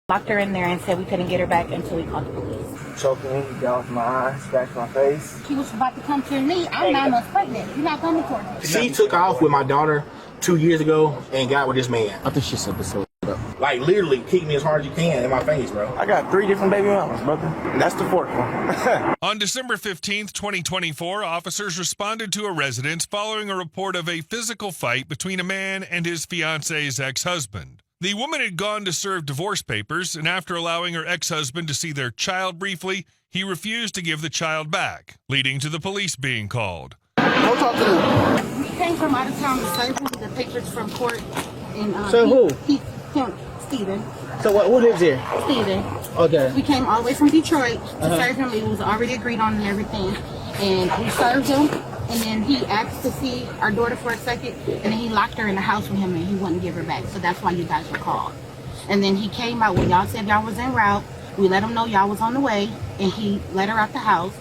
locked her in there and said we couldn't get her back until we called the police. Choking me, got off my eyes, scratched my face. She was about to come to me. I'm 9 months pregnant. You're not coming towards me. She took off with my daughter 2 years ago and got with this man. I think she said this up. Like, literally kick me as hard as you can in my face, bro. I got 3 different baby mamas, brother. That's the fourth one. On December 15th, 2024, officers responded to a residence following a report of a physical fight between a man and his fiance's ex-husband. The woman had gone to serve divorce papers, and after allowing her ex-husband to see their child briefly, he refused to give the child back, leading to the police being called. Go talk to them. We came from out of town to serve him the papers from court. And, So Steven. So who lives here? Steven. Okay. We came all the way from Detroit to serve him. It was already agreed on and everything. And we served him. And then he asked to see our daughter for a second. And then he locked her in the house with him and he wouldn't give her back. So that's why you guys were called. And then he came out when y'all said y'all was en route. We let him know y'all was on the way. And he let her out the house.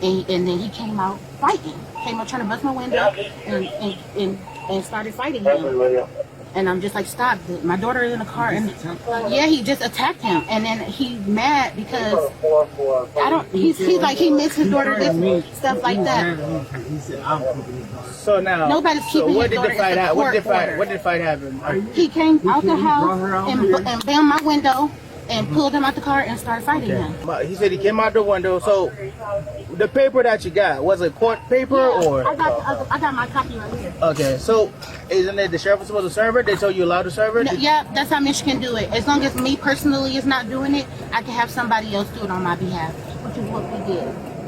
And then he came out fighting. Came out trying to bust my window and started fighting him. And I'm just like, stop. My daughter is in the car. And yeah, he just attacked him. And then he mad because he's like, he missed his daughter, this stuff like that. So now, Nobody's keeping what his did the daughter. fight It's a happen? court order. What did the fight happen? He came out the house and banged my window and pulled him out the car and started fighting him. But he said he came out the window. So the paper that you got, was it court paper or? I got my copy right here. Okay, so isn't it the sheriff was supposed to serve her? They told you allowed to serve her? No, yeah, that's how Michigan do it. As long as me personally is not doing it, I can have somebody else do it on my behalf, which is what we did.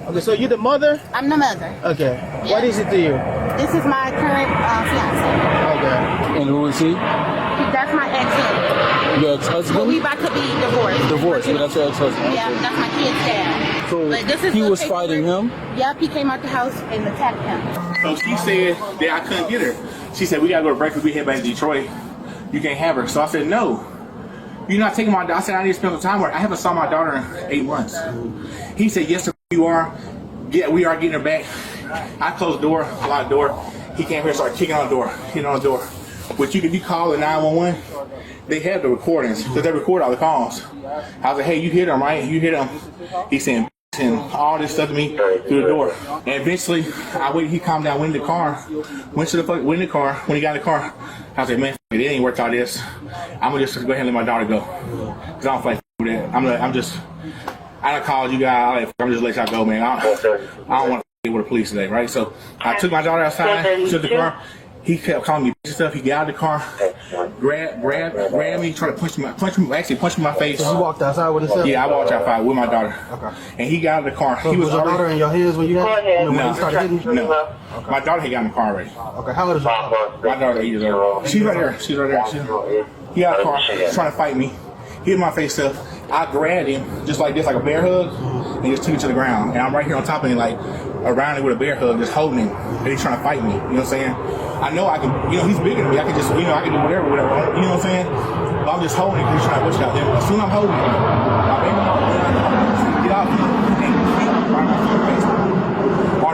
Okay, so you the mother? I'm the mother. Okay. Yeah. What is it to you? This is my current fiance. Okay. And who is he? That's my ex-husband. Your ex-husband? Well, we about to be divorced. Divorced, but that's your ex-husband. Yeah, that's my kid's dad. So But this is he the was paperwork. fighting him? Yep, he came out the house and attacked him. So she said that I couldn't get her. She said, we gotta go to breakfast, we head back to Detroit. You can't have her. So I said, no. You're not taking my daughter. I said, I need to spend some time with her. I haven't saw my daughter in 8 months. He said, yes, sir, you are. Yeah, we are getting her back. I closed the door, locked the door. He came here and started kicking on the door, hitting on the door. But if you call the 911, they have the recordings because they record all the calls. I was like, hey, you hit him, right? You hit him. He's saying and all this stuff to me through the door. And eventually, I waited. He calmed down, went in the car, went in the car. When he got in the car, I was like, man, it ain't worked out this. I'm gonna just go ahead and let my daughter go because I don't feel like with that. I done called you guys. I'm just let y'all go, man. I don't want to deal with the police today, right? So I took my daughter outside, took the car. He kept calling me stuff. He got out of the car, grabbed me, tried to punch me in my face. So you walked outside with himself? Yeah, I walked outside with my daughter. Okay. And he got out of the car. So He was your daughter in your hands when you got when he started hitting you? No. Okay. My daughter had got in the car already. Okay, how old is your daughter? My daughter's 8 years old. She's right there. He got out of the car, trying to fight me. He hit my face up. I grabbed him just like this, like a bear hug, and just took him to the ground. And I'm right here on top of him, like around him with a bear hug, just holding him. And he's trying to fight me. You know what I'm saying? I know I can, he's bigger than me. I can just, I can do whatever. You know what I'm saying? But I'm just holding him because he's trying to push out there. As soon as I'm holding him, my baby mama, get out and right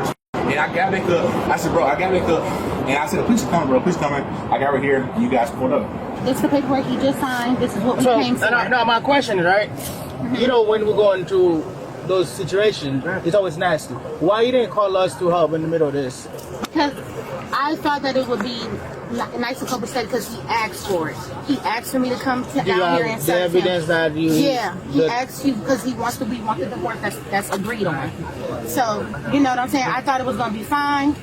face. And I got back up. I said, bro, I got back up. And I said, the police are coming, bro. Police coming. I got right here. And you guys pulled up. This is the paperwork he just signed. This is what we came for. No, my question is, right? You know, when we go into those situations, it's always nasty. Why you didn't call us to help in the middle of this? Because I thought that it would be nice and copacetic because he asked for it. He asked for me to come down here and the serve him. evidence that you... Yeah, he asked you because he wants the divorce that's agreed on. So, you know what I'm saying? I thought it was going to be fine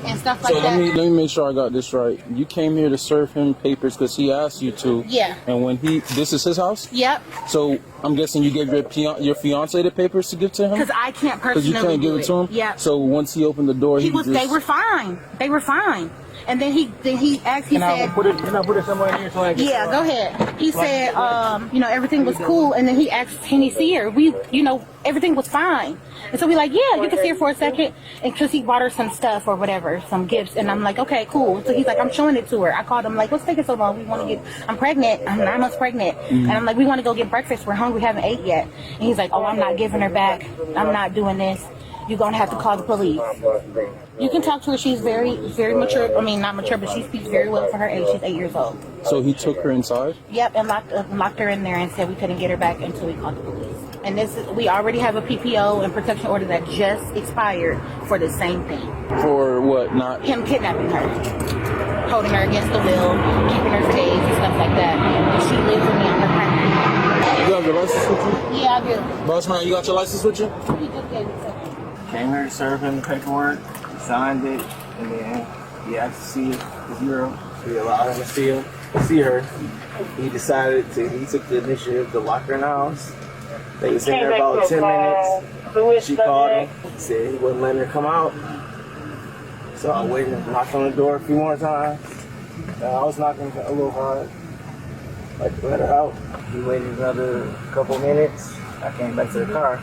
and stuff like So that. let me make sure I got this right. You came here to serve him papers because he asked you to. Yeah. And when this is his house? Yep. So I'm guessing you gave your fiance the papers to give to him? Because I can't Because personally you can't give it to him? Yep. So once he opened the door, They were fine. They were fine. And then he asked, Can I put it somewhere in here so I can... Yeah, go ahead. He said, everything was cool. And then he asked, can he see her? Everything was fine. And so we like, yeah, you can see her for a second. And because he bought her some stuff or whatever, some gifts. And I'm like, okay, cool. So he's like, I'm showing it to her. I called him like, what's taking so long? I'm pregnant. I'm 9 months pregnant. Mm-hmm. And I'm like, we want to go get breakfast. We're hungry. We haven't ate yet. And he's like, oh, I'm not giving her back. I'm not doing this. you're going to have to call the police. You can talk to her. She's very, very mature. I mean, not mature, but she speaks very well for her age. She's 8 years old. So he took her inside? Yep, and locked her in there and said we couldn't get her back until we called the police. And we already have a PPO and protection order that just expired for the same thing. For what? Not Him kidnapping her, holding her against the will, keeping her for days and stuff like that. And she lives with me on her primary. You have your license with you? Yeah, I do. Boss man, you got your license with you? He just gave it to me. Came here to serve him the paperwork, signed it, and then he asked to see his girl. We allowed him to see her. He took the initiative to lock her in the house. They was in there about 10 minutes. She called him, said he wasn't letting her come out. So I waited and knocked on the door a few more times. I was knocking a little hard, like to let her out. He waited another couple minutes. I came back to the car.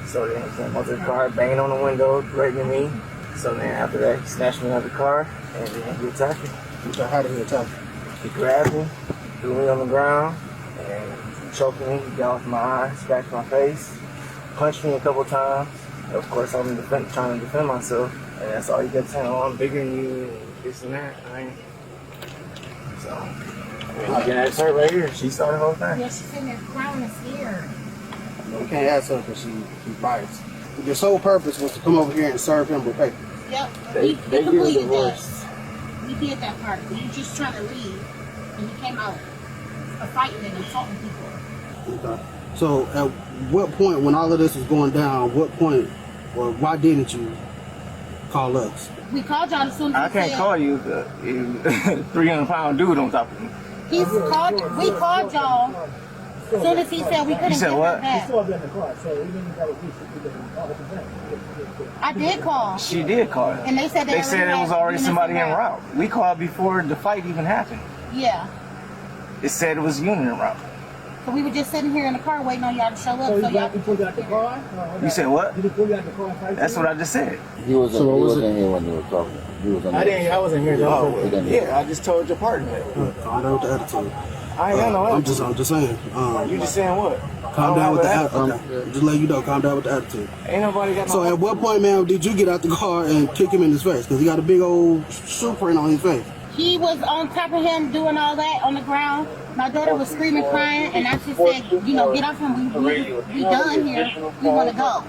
So then he came out to the car, banging on the window, threatening me. So then after that, he snatched me out of the car, and then he attacked me. So how did he attack? He grabbed me, threw me on the ground, and choked me. He got off my eye, scratched my face, punched me a couple times. Of course, I'm trying to defend myself, and that's all he kept saying. Oh, I'm bigger than you, and this and that. So I can ask her right here. She saw the whole thing. Yeah, she's sitting there crying and scared. You can't ask her because she biased. Your sole purpose was to come over here and serve him with papers. Yep. They He give completed a divorce. that. We did that part. We were just trying to leave, and he came out fighting and assaulting people. Okay. So at what point, when all of this was going down, what point, or why didn't you call us? We called y'all as soon as I he can't said, call you the 300-pound dude on top of me. we called y'all as soon as he said we couldn't You said get what? her back. I did call, She did call and they said They said it was already somebody en route. We called before the fight even happened. Yeah. It said it was union en route. So we were just sitting here in the car waiting on y'all to show up. So y'all pulled you out the car? You said what? Did he pull you out the car and fight? That's what I just said. He wasn't, So what he was wasn't here when you were talking. He was on I wasn't here. Oh, He didn't- yeah, I just told your partner. Calm down with the attitude. I ain't got no I'm attitude. just saying. You just saying what? Calm down with the attitude. attitude. Just let you know, calm down with the attitude. Ain't nobody got no So at what point, ma'am, did you get out the car and kick him in his face? Because he got a big old shoe print on his face. he was on top of him doing all that on the ground. My daughter was screaming, crying, and I just said, you know, get off him. We done here. We want to go.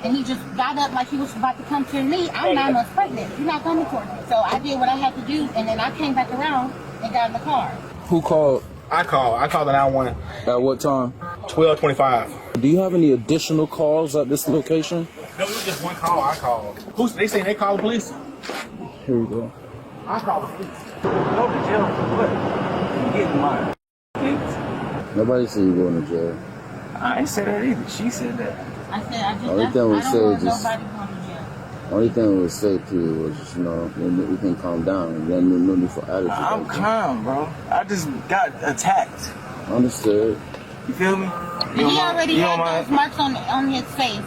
And he just got up like he was about to come to me. I'm 9 months pregnant. You're not coming toward me. So I did what I had to do, and then I came back around and got in the car. Who called? I called the 911. At what time? 12:25. Do you have any additional calls at this location? No, it was just one call I called. They say they call the police? Here we go. I called the police. Go to jail for what? You getting mine. Nobody said you going to jail. I ain't said that either. She said that. I said, I Only just, thing I we don't say want is just- nobody going to jail. Only thing we would say to you was just, you know, we can calm down. You got no need for attitude. I'm calm, bro. I just got attacked. Understood. You feel me? And he already had those marks on his face.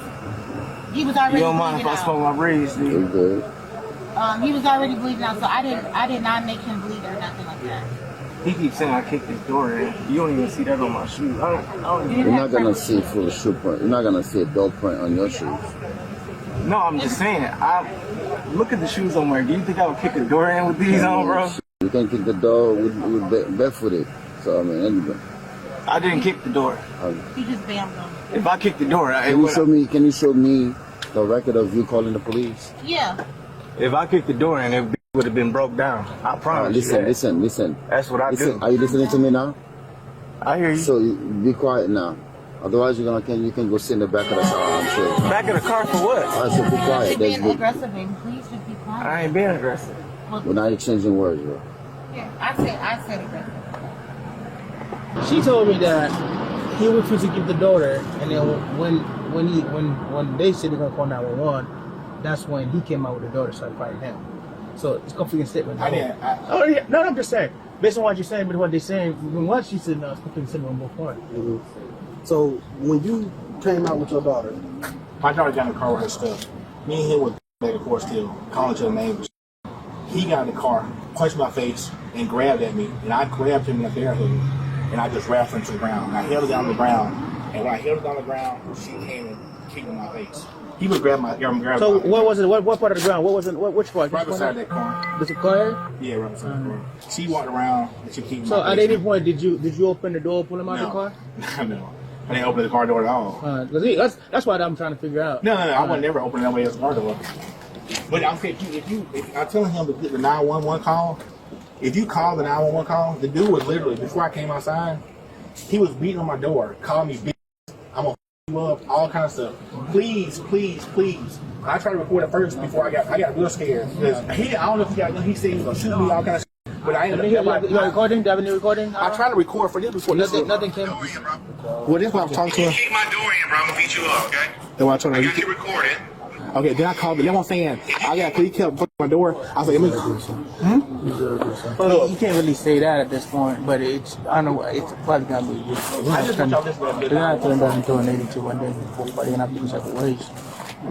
He was already You don't mind bleeding if I smoke out. my breeze, do We you? good. He was already bleeding out, so I did not make him bleed or nothing like that. He keeps saying I kicked his door in. You don't even see that on my shoes. I don't even. You're not gonna see a full shoe print. You're not gonna see a dog print on your shoes. No, I'm just saying. Look at the shoes I'm wearing. Do you think I would kick a door in with these on, bro? You can kick the door with barefooted. So I mean, anyway. I didn't kick the door. He just bammed him. If I kicked the door, Can you show me the record of you calling the police? Yeah. if I kicked the door in, it would have been broke down. I promise you that. Listen. That's what I do. Are you listening to me now? I hear you. So be quiet now. Otherwise, you can go sit in the back of the car. I'm sure. Back of the car for what? I said be quiet. You're being aggressive, baby. Please just be quiet. I ain't being aggressive. We're not exchanging words, bro. Yeah, I said aggressive. She told me that he refused to give the daughter, and then when they said they're gonna call 911, that's when he came out with the daughter, started fighting him. So it's conflicting statement. Oh yeah, no, I'm just saying. Based on what you're saying, but what they're saying, when what she said, no, it's conflicting statement on both parties. Mm-hmm. So when you came out with your daughter, My daughter got in the car with her stuff. Me and him were back and forth still, calling each other names. He got in the car, punched my face, and grabbed at me. And I grabbed him in the barefoot, and I just wrapped him to the ground. And I held her down on the ground. And when I held her down on the ground, she came and kicked in my face. He would grab my grab So my, what was it? What part of the ground? What was it? Which part? right Which beside part? that car. Was it car? Yeah, right beside the car. She walked around and she keep. So at any point did you open the door, pull him out of the car? No. I didn't open the car door at all. 'Cause that's what I'm trying to figure out. No, I would never open that way as car door. But I'm saying, if I'm telling him to get the 911 call, if you call the 911 call, the dude was literally, before I came outside, he was beating on my door, calling me bitch, I'm gonna f you up, all kind of stuff. Please, please, please. I tried to record it first before I got real scared. Because I don't know if he said he was gonna shoot me, all kind of shit. But I ended up. You recording? Do you have any recording? I tried to record for this before. Nothing came. Well, this is what I'm talking to him. Keep my door in, bro. I'm gonna beat you up, okay? That's what I'm trying I to got you recorded. Okay, then I called. That's what I'm saying. He kept fucking my door. I was like, Well, you can't really say that at this point, but I know it's probably gonna be. I just want y'all this They're gonna turn that into an 82 one day before they're gonna have to do separate ways.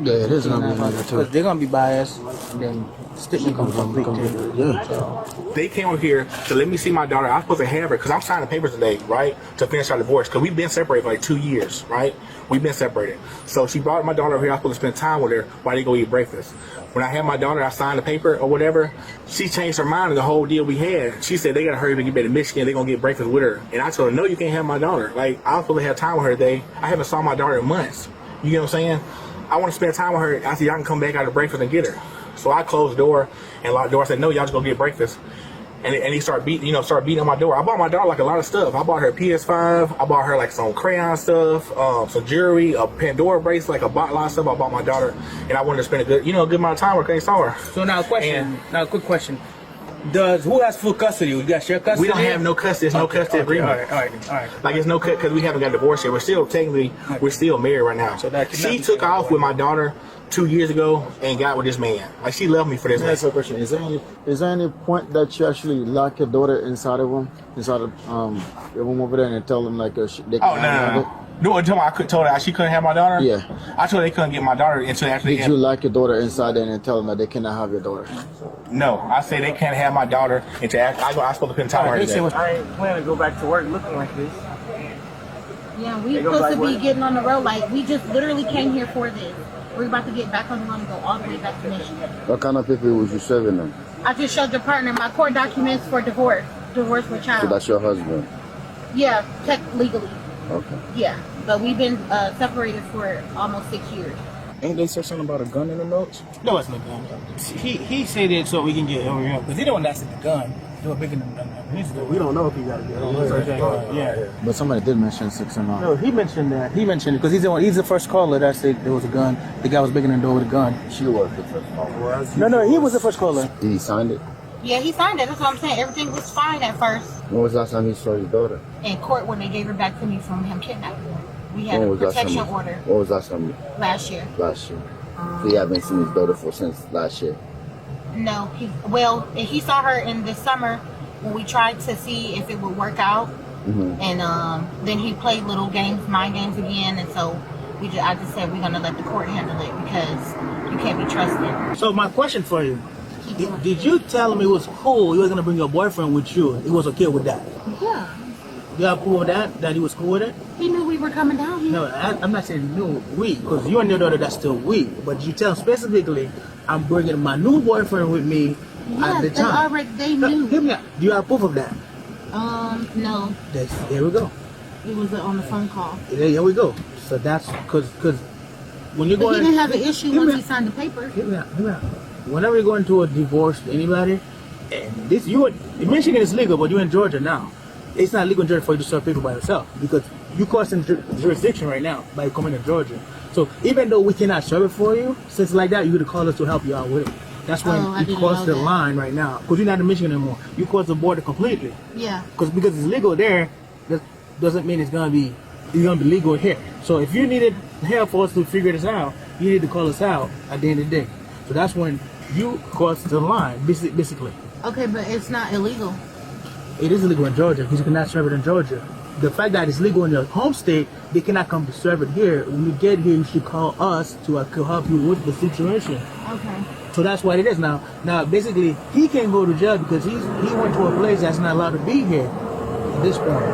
Yeah, it is gonna be negative too. Because they're gonna be biased, and then statement comes from complete too. Yeah. They came over here to let me see my daughter. I was supposed to have her because I'm signing papers today, right, to finish our divorce. Because we've been separated for like 2 years, right? We've been separated. So she brought my daughter over here. I was supposed to spend time with her while they go eat breakfast. When I had my daughter, I signed the paper or whatever. She changed her mind of the whole deal we had. She said they gotta hurry up and get back to Michigan. They're gonna get breakfast with her. And I told her, no, you can't have my daughter. Like, I was supposed to have time with her today. I haven't saw my daughter in months. You get what I'm saying? I want to spend time with her. I said, y'all can come back out of breakfast and get her. So I closed the door and locked the door. I said, no, y'all just go get breakfast. And he started beating on my door. I bought my daughter like a lot of stuff. I bought her a PS5. I bought her like some crayon stuff, some jewelry, a Pandora bracelet, like a lot of stuff. I bought my daughter, and I wanted to spend a good amount of time with her. I saw her. So now, a quick question. Who has full custody? You got share custody? We don't have no custody. There's no custody agreement. All right. Like, it's no cut because we haven't got divorced yet. We're still married right now. So that she took off with my daughter 2 years ago and got with this man. Like, she left me for this man. That's a question. Is there any point that you actually lock your daughter inside of your room over there and tell them like they can have it? No, until I told her she couldn't have my daughter. Yeah. I told her they couldn't get my daughter until actually. Did you lock your daughter inside there and tell them that they cannot have your daughter? No, I say they can't have my daughter until I supposed to spend time with her today. I ain't planning to go back to work looking like this. Yeah, we supposed to be getting on the road. Like, we just literally came here for this. We're about to get back on the road and go all the way back to Michigan. What kind of people was you serving them? I just showed the partner my court documents for divorce with child. So that's your husband? Yeah, legally. Okay. Yeah, but we've been separated for almost 6 years. Ain't they said something about a gun in the notes? No, it's no gun. He said it so we can get over here because he don't want to the gun. They were bigger than the gun. We don't know if he got a gun. Yeah. But somebody did mention 6 and all. No, he mentioned that. He mentioned it because he's the first caller that said there was a gun. The guy was breaking the door with a gun. She was the first caller. No, he was the first caller. He signed it? Yeah, he signed it. That's what I'm saying. Everything was fine at first. When was the last time he saw his daughter? In court when they gave her back to me from him kidnapping her. We had When a was that protection time? order What was that time? last year. Last year. So you haven't seen his daughter since last year? No, he saw her in the summer when we tried to see if it would work out. Mm-hmm. And then he played little games, mind games again. And so I just said we're going to let the court handle it because you can't be trusted. So my question for you. Did you tell him it was cool you were going to bring your boyfriend with you? He was okay with that? Yeah. You are cool with that? That he was cool with it? He knew we were coming down here. No, I'm not saying no, we, because you and your daughter, that's still we. But you tell specifically, I'm bringing my new boyfriend with me at the time. They knew. Hear me out. Do you have proof of that? No. There we go. It was on the phone call. There we go. So that's because when you're going. But he didn't have an issue once he signed the paper. Hear me out. Whenever you go into a divorce, anybody, and Michigan is legal, but you're in Georgia now. It's not legal in Georgia for you to serve people by yourself because you crossing jurisdiction right now by coming to Georgia. So even though we cannot serve it for you, since like that, you could call us to help you out with it. That's when you cross the line right now because you're not in Michigan anymore. You cross the border completely. Yeah. Because it's legal there, that doesn't mean it's gonna be legal here. So if you needed help for us to figure this out, you need to call us out at the end of the day. So that's when you cross the line, basically. Okay, but it's not illegal. It is illegal in Georgia because you cannot serve it in Georgia. The fact that it's legal in your home state, they cannot come to serve it here. When you get here, you should call us to help you with the situation. Okay. So that's what it is now. Now, basically, he can't go to jail because he went to a place that's not allowed to be here at this point.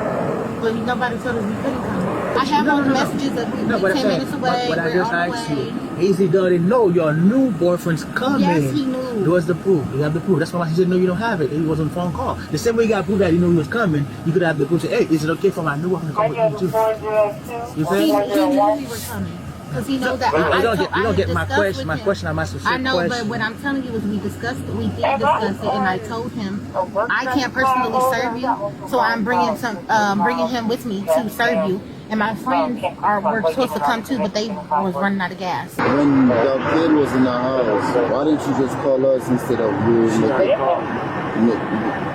But nobody told us we couldn't come. I have all the messages of No, but 10 minutes away. But I we're just on the asked way. you, is he gonna know your new boyfriend's coming? Yes, he knew. What's the proof? You have the proof. That's why he said, no, you don't have it. He was on phone call. The same way you got proof that he knew he was coming, you could have the proof. Say, hey, is it okay for my new boyfriend to come with you too? You He feel? knew we were coming. Because he knows that You don't get my discussed question. with My him. question, I'm asking I a know, question. but what I'm telling you is we did discuss it, and I told him I can't personally serve you, so I'm bringing him with me to serve you. And my friends were supposed to come too, but they was running out of gas. When the kid was in the house, why didn't you just call us instead of you?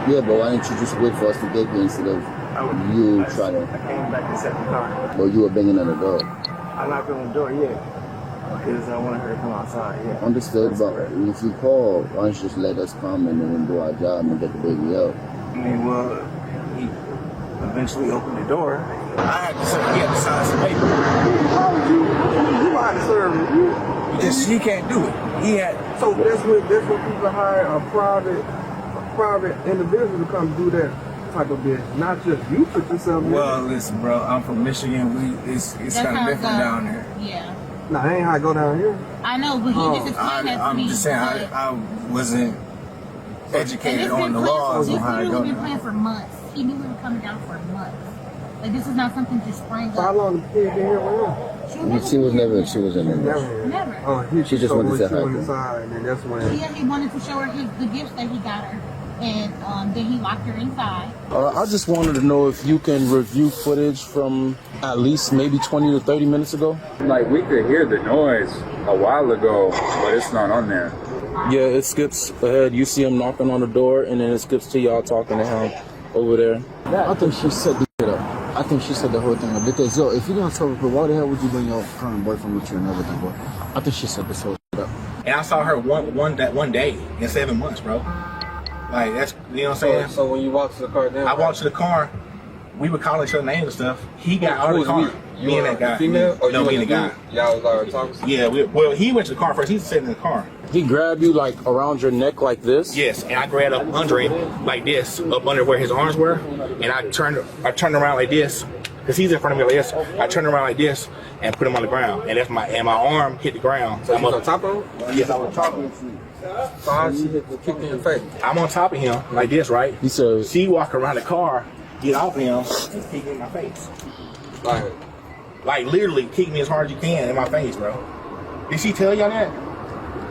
Yeah, but why didn't you just wait for us to get here instead of you trying to? I came back and set the car. Well, you were banging on the door. I knocked on the door, yeah. Because I wanted her to come outside, yeah. Understood, but if you call, why don't you just let us come and then do our job and get the baby out? I mean, well, he eventually opened the door. I had to sign, he had to sign some paper. How would you out of service? Because he can't do it. He had. So that's when people hire a private individual to come do that type of business. Not just you put yourself in. Well, listen, bro, I'm from Michigan. It's kind of different down there. Yeah. Nah, ain't how I go down here. I know, but he just explained that to me. I'm just saying, I wasn't educated on the laws on how to go. This been planned for months. He knew we were coming down for months. Like, this is not something just sprang up. How long did the kid been here with him? She was never in there. Never. Oh, She just wanted to say hi. inside, and then that's when. Yeah, he wanted to show her the gifts that he got her. And then he locked her inside. I just wanted to know if you can review footage from at least maybe 20 to 30 minutes ago. Like, we could hear the noise a while ago, but it's not on there. Yeah, it skips ahead. You see him knocking on the door, and then it skips to y'all talking to him over there. I think she set the shit up. I think she set the whole thing up. Because, yo, if you're going to tell her, why the hell would you bring your current boyfriend with you and everything, bro? I think she set this whole shit up. And I saw her one day in 7 months, bro. Like, that's, you know what I'm saying? So when you walked to the car, then I walked to the car. We were calling each other names and stuff. He got out of the car. Me and that guy. Female? Or no, me and the guy. Y'all was already talking? Yeah, well, he went to the car first. He's sitting in the car. He grabbed you like around your neck like this? Yes, and I grabbed up under it like this, up under where his arms were, and I turned around like this, because he's in front of me like this. I turned around like this and put him on the ground, and my arm hit the ground. So you on top of him? Yes, I was on top of him. So how she hit the kick in your face? I'm on top of him like this, right? He said, she walk around the car, get off him, and kick me in my face. Like literally kick me as hard as you can in my face, bro. Did she tell y'all that?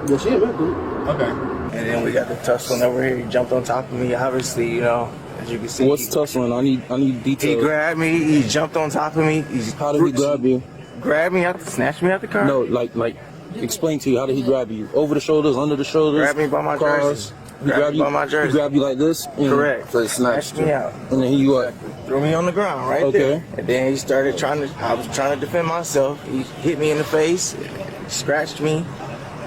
Well, she admitted it. Okay. And then we got the tussling over here. He jumped on top of me. Obviously, you know, as you can see. What's tussling? I need details. He grabbed me. He jumped on top of me. How did he grab you? Grabbed me out, snatched me out the car. No, like, explain to you. How did he grab you? Over the shoulders, under the shoulders? Grabbed me by my jersey. He grabbed you by my jersey. He grabbed you like this? Correct. So he snatched me out. And then he what? Threw me on the ground right there. And then he started I was trying to defend myself. He hit me in the face, scratched me,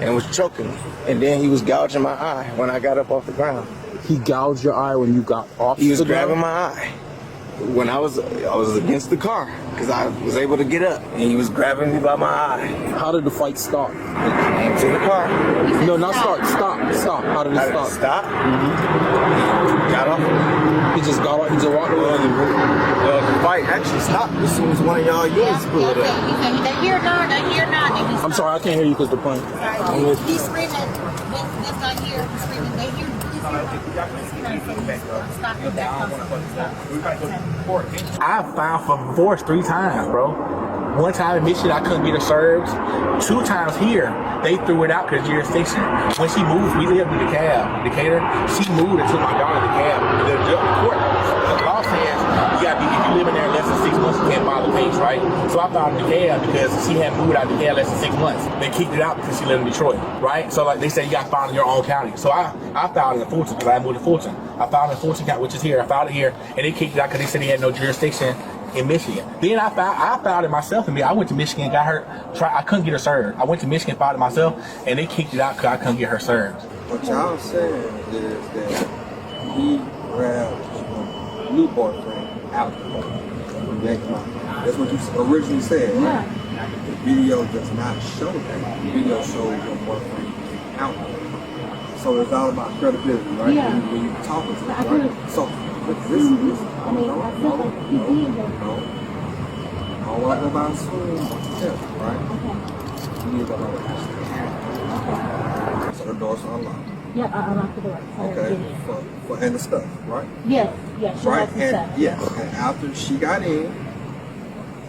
and was choking me. And then he was gouging my eye when I got up off the ground. He gouged your eye when you got off He was the ground? grabbing my eye. When I was against the car, because I was able to get up, and he was grabbing me by my eye. How did the fight stop? He came to the car. No, not start. Stop. How did it stop? Stop? He got off. He just got off. He just walked away. The fight actually stopped as soon as one of y'all units pulled up. He said, they here now. And I'm sorry, I can't hear you because the plane. He's screaming, this guy here, he's screaming, they hear, please I filed for divorce 3 times, bro. One time in Michigan, I couldn't get her served. 2 times here, they threw it out because jurisdiction. When she moved, we lived in Decatur. She moved and took my daughter to DeKalb. The court, the law says if you live in there less than 6 months, you can't file the case, right? So I filed in DeKalb because she had moved out of DeKalb less than 6 months. They kicked it out because she lived in Detroit, right? So like they said, you got to file in your own county. So I filed in Fulton because I moved to Fulton. I filed in Fulton County, which is here. I filed it here, and they kicked it out because they said he had no jurisdiction in Michigan. Then I filed it myself, and I went to Michigan, got her. I couldn't get her served. I went to Michigan, filed it myself, and they kicked it out because I couldn't get her served. What y'all saying is that he grabbed your new boyfriend out the car. That's what you originally said, right? The video does not show that. The video shows your boyfriend out. So it's all about credibility, right? Yeah. When you talking to them, right? So this. No. don't want to go by the swing. Yeah, right? Okay. You need to go by the swing. So the door's unlocked. Yeah, I unlocked the door. So Okay. And the stuff, right? Yes, yes, she Right? has the And stuff. yes. And after she got in,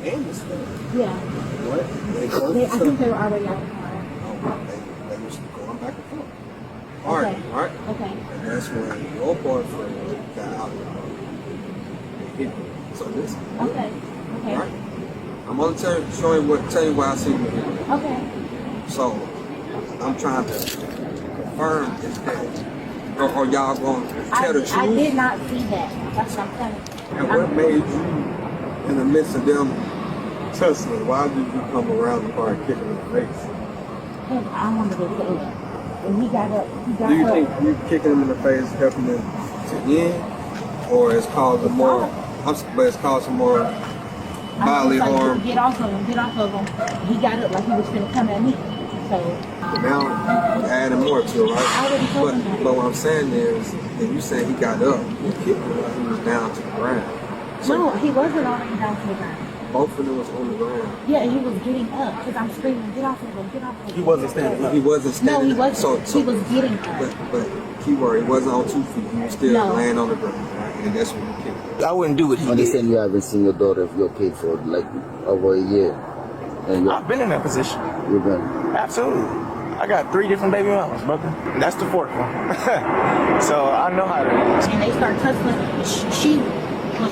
and the stuff, Yeah. what? They closed They, the I think stuff. they were already out the car. They was going back and forth. Arguing, right? Okay. And that's when your boyfriend got out of the car. They hit me. So listen. Okay. Okay. Right? I'm gonna tell you why I see the video. Okay. So I'm trying to confirm is that, or y'all gonna tell the truth? I did not see that. That's what I'm saying. And what made you, in the midst of them tussling, why did you come around the car and kick him in the face? Because I wanted to say that. When he got up, Do you think you kicking him in the face helping him to end, or it's causing more? But it's causing more bodily harm. Get off of him. Get off of him. He got up like he was finna come at me. So Now you're adding more to it, I already told him that. But what I'm saying is, and you said he got up, you kicked him like he was down to the ground. no, he wasn't already down to the ground. Both of them was on the ground. Yeah, he was getting up because I'm screaming, get off of him, get off of him. He wasn't standing. He wasn't standing. No, he wasn't. So, he was getting up. But keyword, he wasn't on 2 feet. He was still No. laying on the ground, right? And that's when you kicked him. I wouldn't do what he Understand you haven't seen your daughter of your kid for like over a year. And I've been in that position. you've been Absolutely. I got 3 different baby mamas, brother. And that's the 4th one. So I know how to. And they started tussling. She was,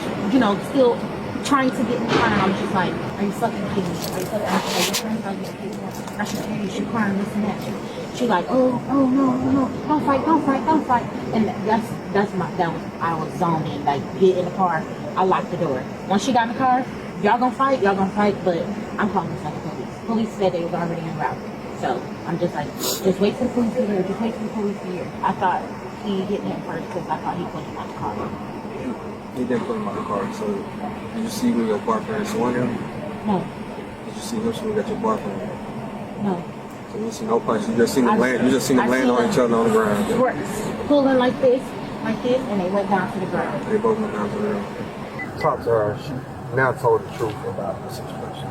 still trying to get in the car, and I'm just like, are you fucking kidding me? Are you fucking kidding me? Your friends are getting kicked out. I should tell you, she crying, this and that. She like, oh, no, don't fight. And I was zoned in, like, get in the car. I locked the door. Once she got in the car, y'all gonna fight, but I'm calling the police. Police said they was already en route. So I'm just like, just wait for the police to hear. I thought he hit him first because I thought he put him out the car. He didn't put him out the car. So did you see when your boyfriend swung him? No. Did you see him swing at your boyfriend? No. So you see no punch. You just seen them land. You just seen them land on each other on the ground. Pulling like this, and they went down to the ground. They both went down to the ground. Talked to her. She now told the truth about the situation.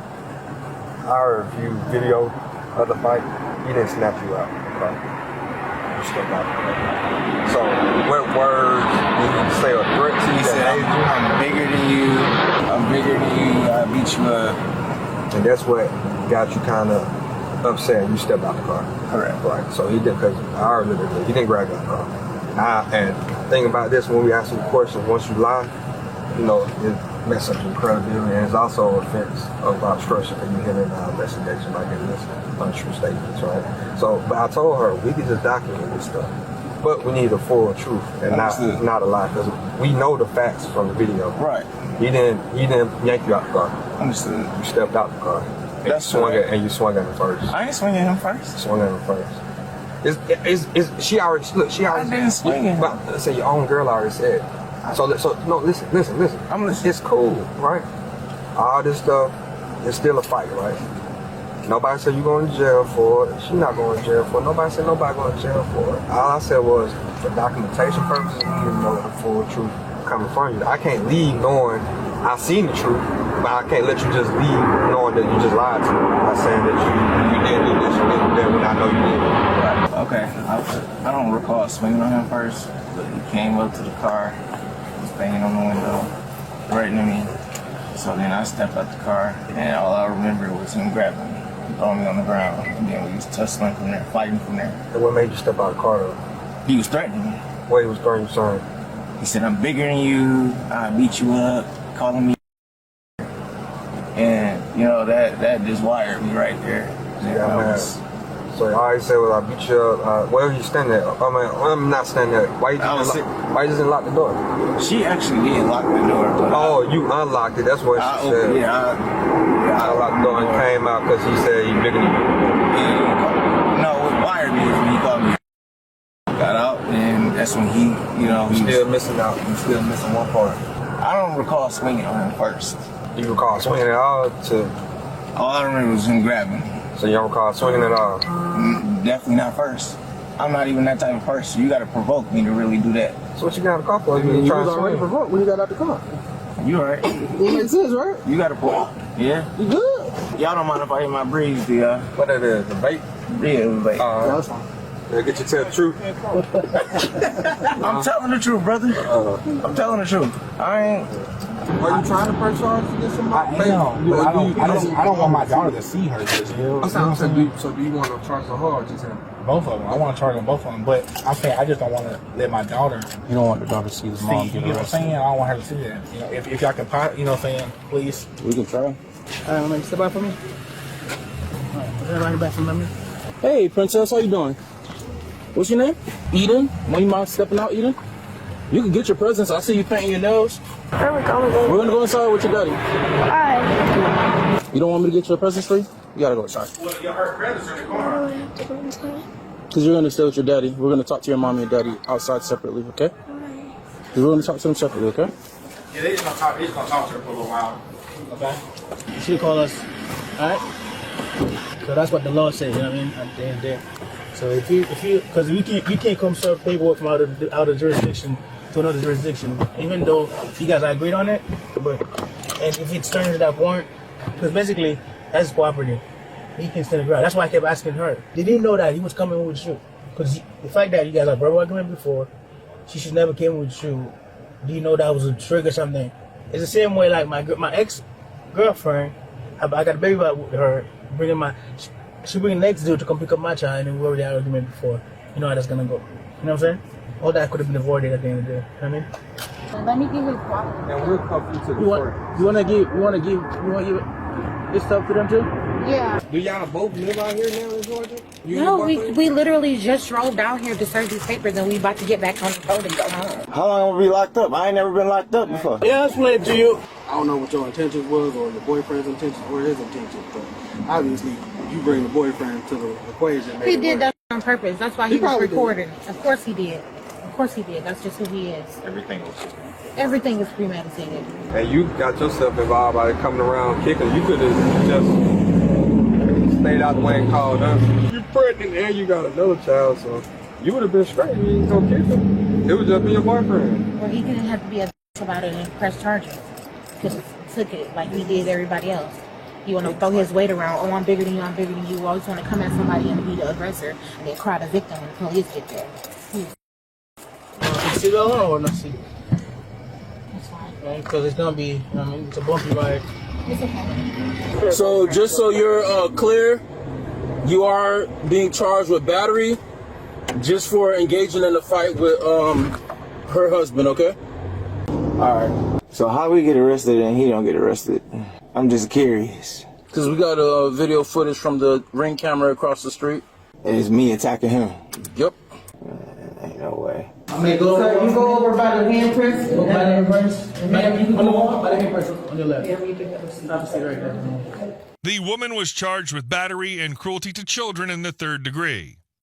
I reviewed video of the fight. He didn't snap you out. Okay? You stepped out. So what words did he say or threat to you? He said, I'm bigger than you. I beat you up. And that's what got you kind of upset. You stepped out the car. Correct. Right. So he did, because I already looked at it. He didn't grab you out the car. And the thing about this, when we ask him questions, once you lie, it messes up your credibility, and it's also an offense of obstruction for you hitting an investigation by giving this untrue statements, right? So, but I told her we could just document this stuff, but we need a full truth and not a lie, because we know the facts from the video. Right. He didn't yank you out the car. Understood. You stepped out the car. That's swung at, and you swung at him first. I ain't swinging him first. Swung at him first. She already I didn't swing at him. But say your own girl already said. So no, listen. I'm listening. It's cool, right? All this stuff, it's still a fight, right? Nobody said you going to jail for it. She not going to jail for it. Nobody said nobody going to jail for it. All I said was, for documentation purposes, you need to know the full truth coming from you. I can't leave knowing I seen the truth, but I can't let you just leave knowing that you just lied to me by saying that you did do this, you did that when I know you did. Right. Okay. I don't recall swinging on him first, but he came up to the car, was banging on the window, threatening me. So then I stepped out the car, and all I remember was him grabbing me, throwing me on the ground, and then we was tussling from there, fighting from there. And what made you step out of the car though? He was threatening me. What he was threatening you, saying? He said, I'm bigger than you, I beat you up, calling me. And, that just wired me right there. Yeah, man. So all he said was, I beat you up. Where are you standing at? I'm not standing there. Why you just didn't lock the door? She actually did lock the door. But you unlocked it. That's what she said. Yeah, I locked the door and came out because he said he's bigger than you. No, what wired me is when he called me. Got out, and that's when he, He's still missing out. He's still missing one part. I don't recall swinging on him first. You recall swinging at all? All I remember was him grabbing me. So you don't recall swinging at all? Definitely not first. I'm not even that type of person. You got to provoke me to really do that. So what you got in the car for? You was already provoked when you got out the car. You right. It makes sense, right? You got to provoke. Yeah. You good? Y'all don't mind if I hear my breeze, do y'all? What that is? A bait? Yeah, it was like, That's fine. Get you tell the truth. I'm telling the truth, brother. I'm telling the truth. I ain't. Are you trying to press charges against somebody? I don't want my daughter to see her. So do you want to charge her or just him? Both of them. I want to charge them both of them, but I'm saying I just don't want to let my daughter. You don't want the daughter to see his mom You get know what I'm arrested. saying? I don't want her to see that. You know, if y'all can, you know what I'm saying, please. We can try. All right, man, step out for me. All right, put that right back from me. Hey, princess, how you doing? What's your name? Eden? When you mind stepping out, Eden? You can get your presents. I see you painting your nails. Where we going? We're gonna go inside with your daddy. Alright. You don't want me to get your presents for you? You gotta go inside. Well, her credits are in the car. Why do I have to go inside? Because you're gonna stay with your daddy. We're gonna talk to your mommy and daddy outside separately, okay? We're gonna talk to them separately, okay? Yeah, they just gonna talk. They just gonna talk to her for a little while. Okay. She call us. All right. So that's what the law says. You know what I mean? At the end of the day. So if you, because you can't come serve paperwork from out of jurisdiction to another jurisdiction, even though you guys agreed on it. But and if it's turned to that point, because basically that's his property, he can stand ground. That's why I kept asking her. Did he know that he was coming with you? Because the fact that you guys are verbal agreement before, she should never came with you. Do you know that was a trigger or something? It's the same way like my ex girlfriend. I got a baby with her, bringing she bringing the next dude to come pick up my child, and we already had an argument before. You know how that's gonna go. You know what I'm saying? All that could have been avoided at the end of the day. You know what I mean? Let me give his wallet. And we'll cuff you to the court. You want to give this stuff to them too? Yeah. Do y'all both live out here now in Georgia? No, we literally just drove down here to serve these papers, and we about to get back on the boat and go home. How long will we be locked up? I ain't never been locked up before. Yeah, I'll explain it to you. I don't know what your intentions was or your boyfriend's intentions or his intentions, but obviously you bring the boyfriend to the equation. He did that on purpose. That's why he was probably did. recording. Of course he did. Of course he did. That's just who he is. Everything is premeditated. And you got yourself involved by coming around kicking. You could have just stayed out the way and called us. You're pregnant and you got another child, so you would have been straight. You ain't gonna kick him. It would just be your boyfriend. Well, he didn't have to be a about it and press charges. Just took it like he did everybody else. You want to throw his weight around. Oh, I'm bigger than you. I'm bigger than you. You always want to come at somebody and be the aggressor and then cry the victim when the police get there. See the other or not see? That's fine. Because it's gonna be. I mean, it's a bumpy ride. It's okay. So just so you're clear, you are being charged with battery just for engaging in a fight with her husband, okay? Alright. So how we get arrested and he don't get arrested? I'm just curious. Because we got video footage from the Ring camera across the street. And it's me attacking him. Yep. Ain't no way. I mean, go over by the handprints. Go by the handprints. Madam, you can go by the handprints on your left. Obviously, right there. The woman was charged with battery and cruelty to children in the third degree.